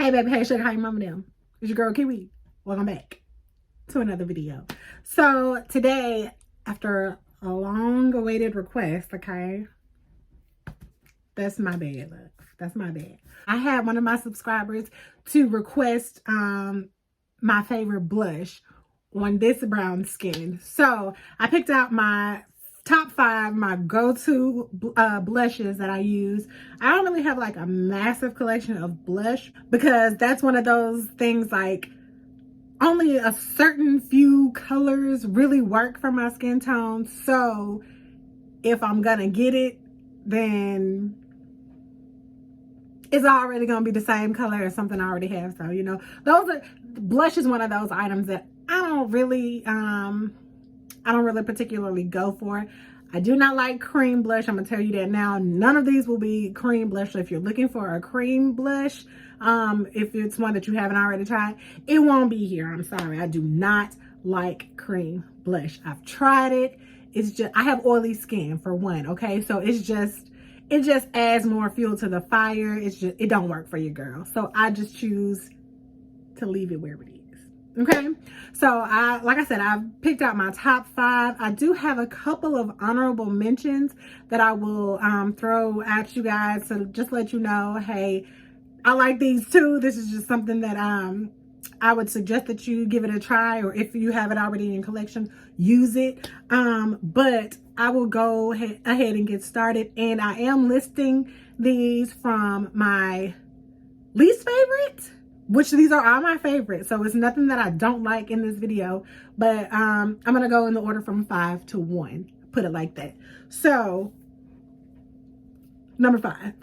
Hey baby, hey sugar, how your mama them? It's your girl Kiwi. Welcome back to another video. So today, after a long awaited request, okay, that's my bad, look. That's my bad. I had one of my subscribers to request my favorite blush on this brown skin. So I picked out my top 5, my go-to blushes that I use. I don't really have like a massive collection of blush because that's one of those things, like only a certain few colors really work for my skin tone. So if I'm gonna get it, then it's already gonna be the same color as something I already have. So, you know, blush is one of those items that I don't really particularly go for. I do not like cream blush. I'm gonna tell you that now. None of these will be cream blush. So if you're looking for a cream blush, if it's one that you haven't already tried, it won't be here. I'm sorry. I do not like cream blush. I've tried it. It's just, I have oily skin for one. Okay. So it just adds more fuel to the fire. It don't work for you, girl. So I just choose to leave it where it is. Okay, so like I said, I've picked out my top 5. I do have a couple of honorable mentions that I will throw at you guys to just let you know, hey, I like these too. This is just something that I would suggest that you give it a try, or if you have it already in collection, use it. But I will go ahead and get started, and I am listing these from my least favorite, which these are all my favorites. So it's nothing that I don't like in this video, but I'm gonna go in the order from 5 to 1, put it like that. So number 5.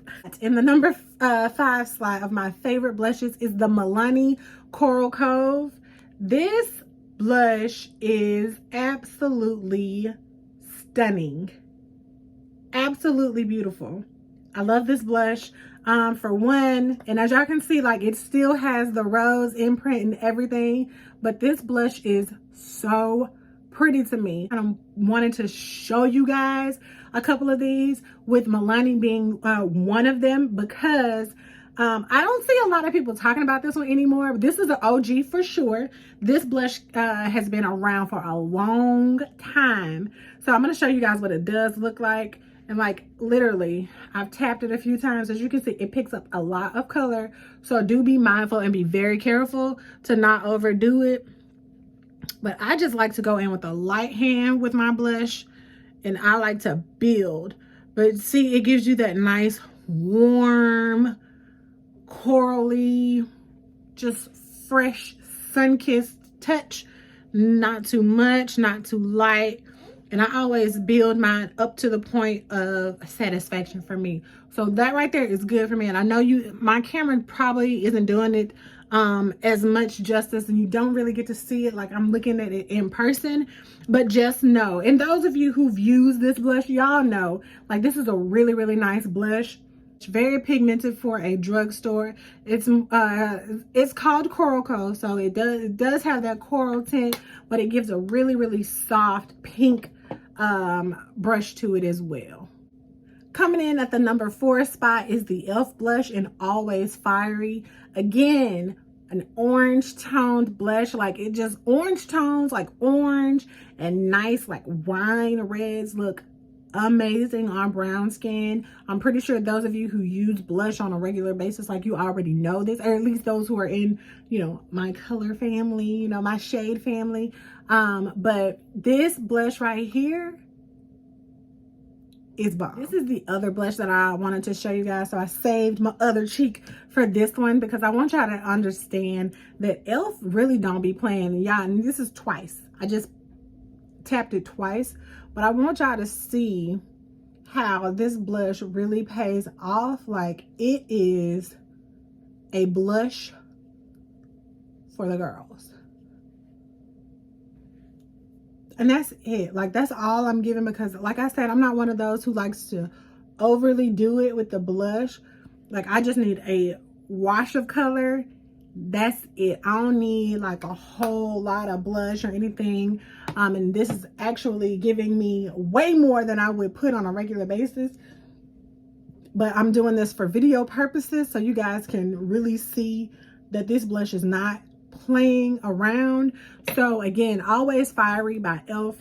In the number 5 slot of my favorite blushes is the Milani Coral Cove. This blush is absolutely stunning. Absolutely beautiful. I love this blush. For one, and as y'all can see, like, it still has the rose imprint and everything, but this blush is so pretty to me. And I'm wanting to show you guys a couple of these, with Milani being one of them, because I don't see a lot of people talking about this one anymore. But this is an OG for sure. This blush has been around for a long time. So I'm going to show you guys what it does look like. And like, literally, I've tapped it a few times. As you can see, it picks up a lot of color. So do be mindful and be very careful to not overdo it. But I just like to go in with a light hand with my blush, and I like to build. But see, it gives you that nice, warm, corally, just fresh, sun-kissed touch. Not too much, not too light. And I always build mine up to the point of satisfaction for me. So that right there is good for me. And I know my camera probably isn't doing it as much justice, and you don't really get to see it like I'm looking at it in person. But just know, and those of you who've used this blush, y'all know, like, this is a really, really nice blush. It's very pigmented for a drugstore. It's called Coral Cove, so it does have that coral tint, but it gives a really, really soft pink brush to it as well. Coming in at the number 4 spot is the e.l.f. blush in Always Fiery. Again, an orange toned blush. Like, it just orange tones, like orange and nice, like wine reds, look amazing on brown skin. I'm pretty sure those of you who use blush on a regular basis, like, you already know this, or at least those who are in, you know, my color family, you know, my shade family. But this blush right here is bomb. This is the other blush that I wanted to show you guys. So I saved my other cheek for this one because I want y'all to understand that e.l.f. really don't be playing. Y'all, and this is twice. I just tapped it twice, but I want y'all to see how this blush really pays off. Like, it is a blush for the girls. And that's it. Like, that's all I'm giving, because like I said, I'm not one of those who likes to overly do it with the blush. Like, I just need a wash of color. That's it. I don't need like a whole lot of blush or anything. And this is actually giving me way more than I would put on a regular basis. But I'm doing this for video purposes, so you guys can really see that this blush is not playing around. So again, Always Fiery by e.l.f.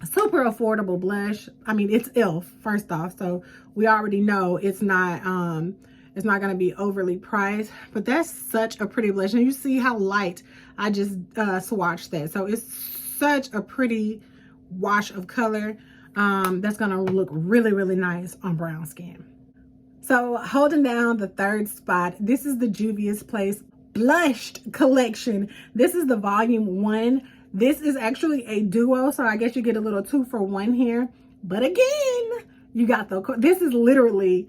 Super affordable blush. I mean, it's e.l.f. first off, so we already know it's not going to be overly priced, but that's such a pretty blush. And you see how light I just swatched that. So it's such a pretty wash of color that's going to look really, really nice on brown skin. So holding down the third spot, this is the Juvia's Place Blushed Collection. This is the volume 1. This is actually a duo, so I guess you get a little 2-for-1 here. But again, you got this is literally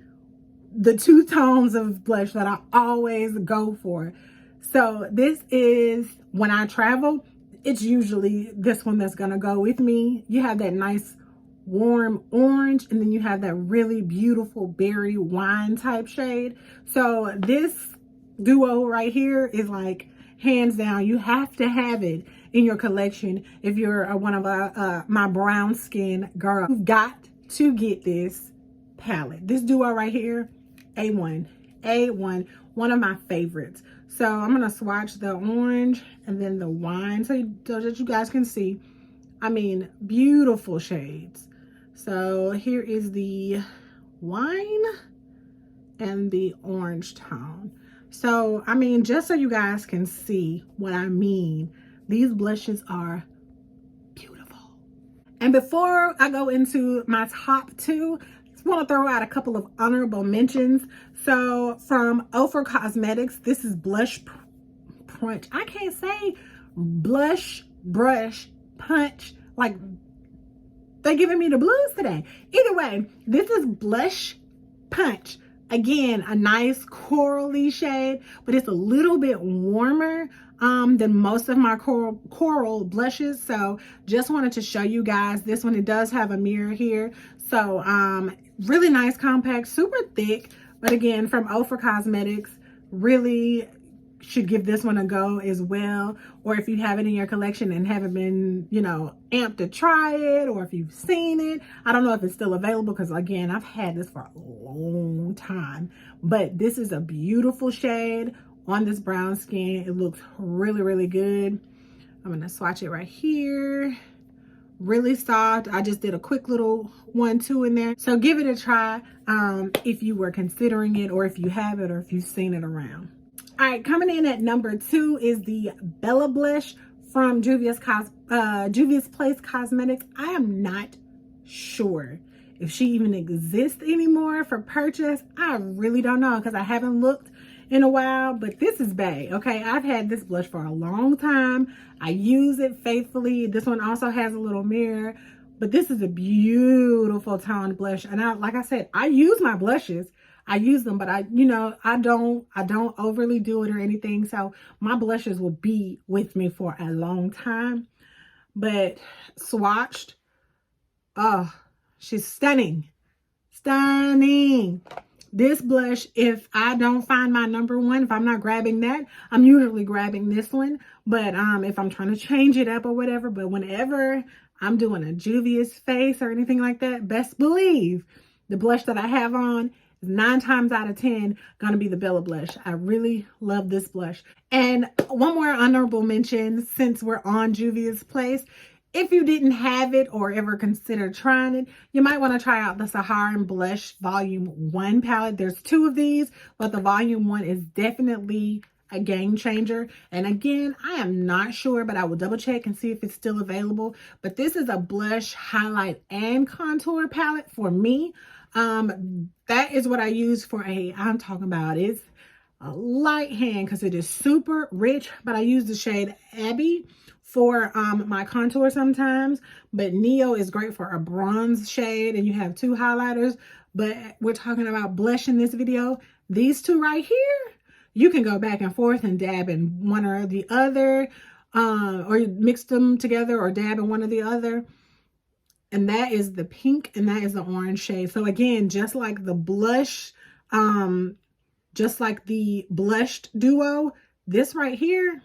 the 2 tones of blush that I always go for. So this is, when I travel, it's usually this one that's gonna go with me. You have that nice warm orange, and then you have that really beautiful berry wine type shade. So this duo right here is like, hands down, you have to have it in your collection if you're one of my brown skin girl. You've got to get this palette. This duo right here, A1, one of my favorites. So I'm gonna swatch the orange and then the wine so that you guys can see. I mean, beautiful shades. So here is the wine and the orange tone. So, I mean, just so you guys can see what I mean, these blushes are beautiful. And before I go into my top 2, I just want to throw out a couple of honorable mentions. So from Ofra Cosmetics, this is Blush Punch. I can't say blush, brush, punch. Like, they're giving me the blues today. Either way, this is Blush Punch. Again, a nice corally shade, but it's a little bit warmer than most of my coral blushes. So just wanted to show you guys this one. It does have a mirror here. So really nice, compact, super thick. But again, from Ofra Cosmetics, really should give this one a go as well. Or if you have it in your collection and haven't been, you know, amped to try it, or if you've seen it, I don't know if it's still available, because again, I've had this for a long time. But this is a beautiful shade on this brown skin. It looks really, really good. I'm gonna swatch it right here. Really soft. I just did a quick little 1-2 in there. So give it a try if you were considering it, or if you have it, or if you've seen it around. All right, coming in at number 2 is the Bella Blush from Juvia's Place Cosmetics. I am not sure if she even exists anymore for purchase. I really don't know, because I haven't looked in a while, but this is bae, okay? I've had this blush for a long time. I use it faithfully. This one also has a little mirror, but this is a beautiful toned blush. And like I said, I use my blushes. I use them, but I don't overly do it or anything. So my blushes will be with me for a long time. But swatched, oh, she's stunning. Stunning. This blush, if I don't find my number 1, if I'm not grabbing that, I'm usually grabbing this one. But if I'm trying to change it up or whatever, but whenever I'm doing a Juvia's face or anything like that, best believe the blush that I have on, 9 times out of 10 gonna be the Bella blush. I really love this blush. And one more honorable mention, since we're on Juvia's Place, if you didn't have it or ever consider trying it, you might want to try out the Saharan Blush Volume 1 palette. There's 2 of these, but the Volume 1 is definitely a game changer. And again, I am not sure, but I will double check and see if it's still available. But this is a blush, highlight, and contour palette for me. That is what I use for I'm talking about it's a light hand, because it is super rich, but I use the shade Abby for my contour sometimes. But Neo is great for a bronze shade, and you have 2 highlighters. But we're talking about blush in this video. These 2 right here, you can go back and forth and dab in one or the other, or mix them together or dab in one or the other. And that is the pink, and that is the orange shade. So again, just like the blush, just like the blushed duo, this right here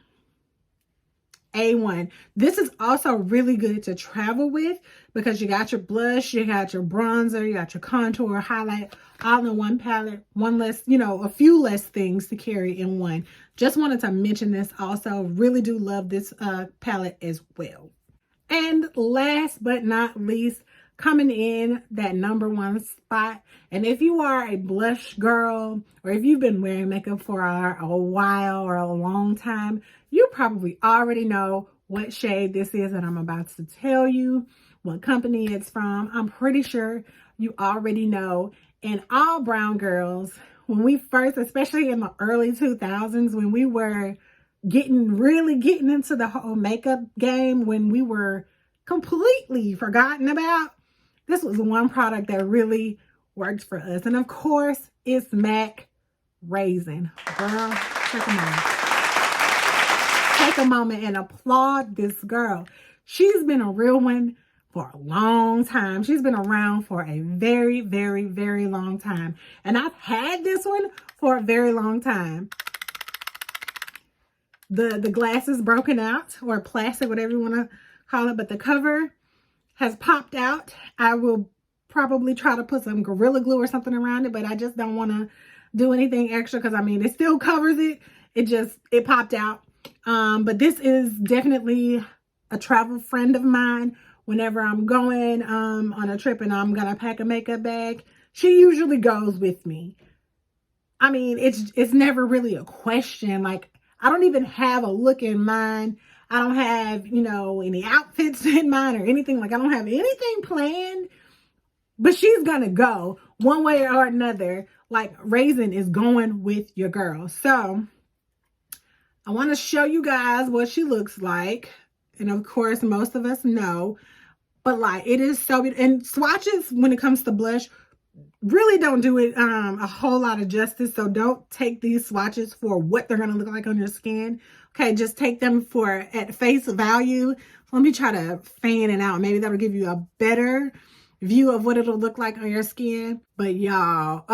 A1. This is also really good to travel with because you got your blush, you got your bronzer, you got your contour, highlight, all in one palette, one less, a few less things to carry in one. Just wanted to mention this also. Really do love this palette as well. And last but not least, coming in that number one spot, and if you are a blush girl or if you've been wearing makeup for a while or a long time, you probably already know what shade this is that I'm about to tell you, what company it's from. I'm pretty sure you already know. And all brown girls, when we first, especially in the early 2000s, when we were really getting into the whole makeup game, when we were completely forgotten about, this was one product that really worked for us. And of course, it's MAC Raisin. Girl, take a moment. Take a moment and applaud this girl. She's been a real one for a long time. She's been around for a very, very, very long time. And I've had this one for a very long time. The glass is broken out, or plastic, whatever you want to call it, but the cover has popped out. I will probably try to put some Gorilla Glue or something around it, but I just don't want to do anything extra because, I mean, it still covers it. It popped out. But this is definitely a travel friend of mine. Whenever I'm going on a trip and I'm going to pack a makeup bag, she usually goes with me. I mean, it's never really a question. Like, I don't even have a look in mind. I don't have, any outfits in mind or anything. Like, I don't have anything planned, but she's going to go one way or another. Like, Raisin is going with your girl. So I want to show you guys what she looks like. And of course, most of us know, but like, it is so beautiful. And swatches, when it comes to blush, really don't do it a whole lot of justice. So don't take these swatches for what they're going to look like on your skin. Okay, just take them at face value. Let me try to fan it out. Maybe that'll give you a better view of what it'll look like on your skin. But y'all,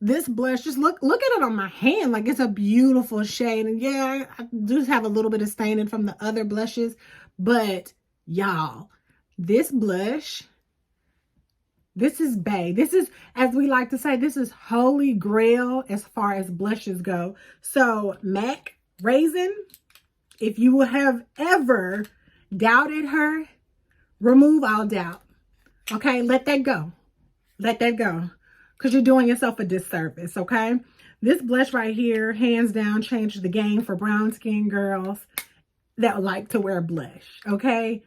this blush, just look at it on my hand. Like, it's a beautiful shade. And yeah, I do have a little bit of staining from the other blushes. But y'all, this blush, this is bae. This is, as we like to say, this is holy grail as far as blushes go. So MAC Raisin, if you have ever doubted her, remove all doubt. Okay, let that go. Let that go. Because you're doing yourself a disservice, okay? This blush right here, hands down, changed the game for brown skin girls that like to wear blush, okay?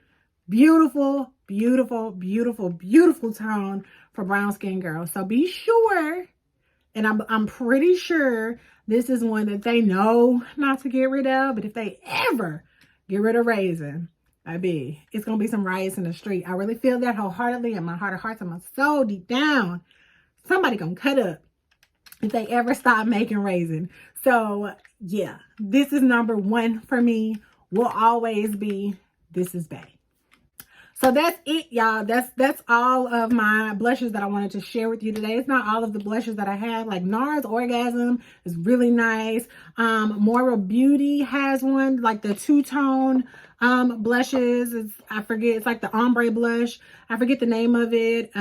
Beautiful, beautiful, beautiful, beautiful tone for brown skin girls. So be sure, and I'm pretty sure this is one that they know not to get rid of, but if they ever get rid of Raisin, it's going to be some riots in the street. I really feel that wholeheartedly in my heart of hearts and my soul deep down. Somebody going to cut up if they ever stop making Raisin. So yeah, this is number one for me. Will always be, this is bae. So that's it, y'all. That's all of my blushes that I wanted to share with you today. It's not all of the blushes that I have. Like NARS Orgasm is really nice. Moira Beauty has one, like the two-tone blushes. I forget, it's like the ombre blush. I forget the name of it.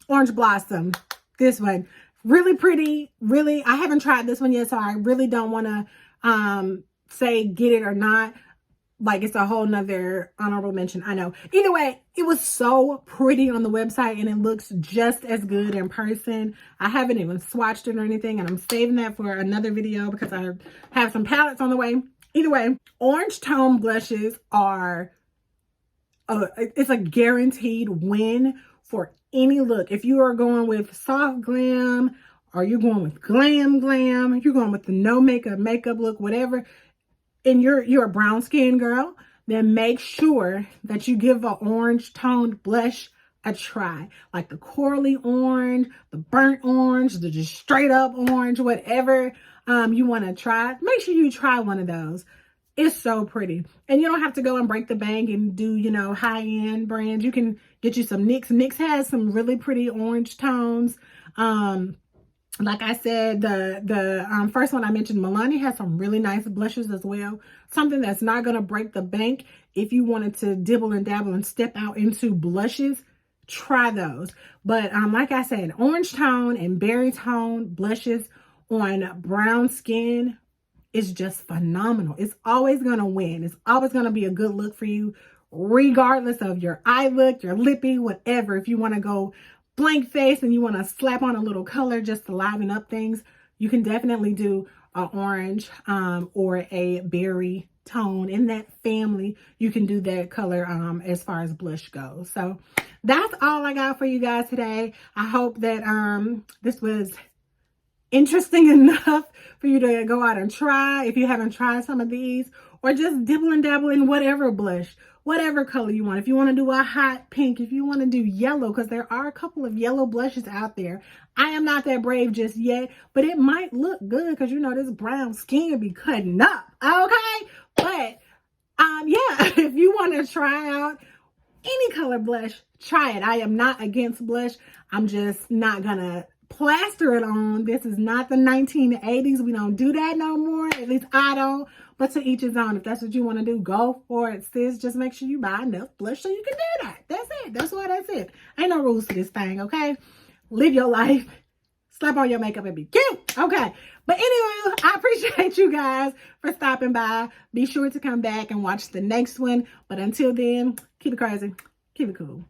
Orange Blossom. This one. Really pretty. Really, I haven't tried this one yet, so I really don't want to say get it or not. Like, it's a whole nother honorable mention, I know. Either way, it was so pretty on the website and it looks just as good in person. I haven't even swatched it or anything, and I'm saving that for another video because I have some palettes on the way. Either way, orange tone blushes are, it's a guaranteed win for any look. If you are going with soft glam, or you're going with glam, you're going with the no makeup look, whatever, and you're a brown skin girl, then make sure that you give an orange toned blush a try. Like the corally orange, the burnt orange, the just straight up orange, whatever you want to try. Make sure you try one of those. It's so pretty. And you don't have to go and break the bank and do, high-end brands. You can get you some NYX. NYX has some really pretty orange tones. Like I said, the first one I mentioned, Milani, has some really nice blushes as well. Something that's not going to break the bank. If you wanted to dibble and dabble and step out into blushes, try those. But like I said, orange tone and berry tone blushes on brown skin is just phenomenal. It's always going to win. It's always going to be a good look for you, regardless of your eye look, your lippy, whatever. If you want to go blank face and you want to slap on a little color just to liven up things, you can definitely do an orange or a berry tone in that family. You can do that color as far as blush goes. So that's all I got for you guys today. I hope that this was interesting enough for you to go out and try if you haven't tried some of these, or just dibble and dabble in whatever blush, whatever color you want. If you want to do a hot pink, if you want to do yellow, because there are a couple of yellow blushes out there. I am not that brave just yet, but it might look good because you know this brown skin be cutting up, okay? But yeah, if you want to try out any color blush, try it. I am not against blush. I'm just not gonna plaster it on. This is not the 1980s. We don't do that no more. At least I don't. But to each his own. If that's what you want to do, go for it, sis. Just make sure you buy enough blush so you can do that. That's it. That's why that's it. Ain't no rules to this thing, okay? Live your life. Slap on your makeup and be cute. Okay. But anyway, I appreciate you guys for stopping by. Be sure to come back and watch the next one. But until then, keep it crazy. Keep it cool.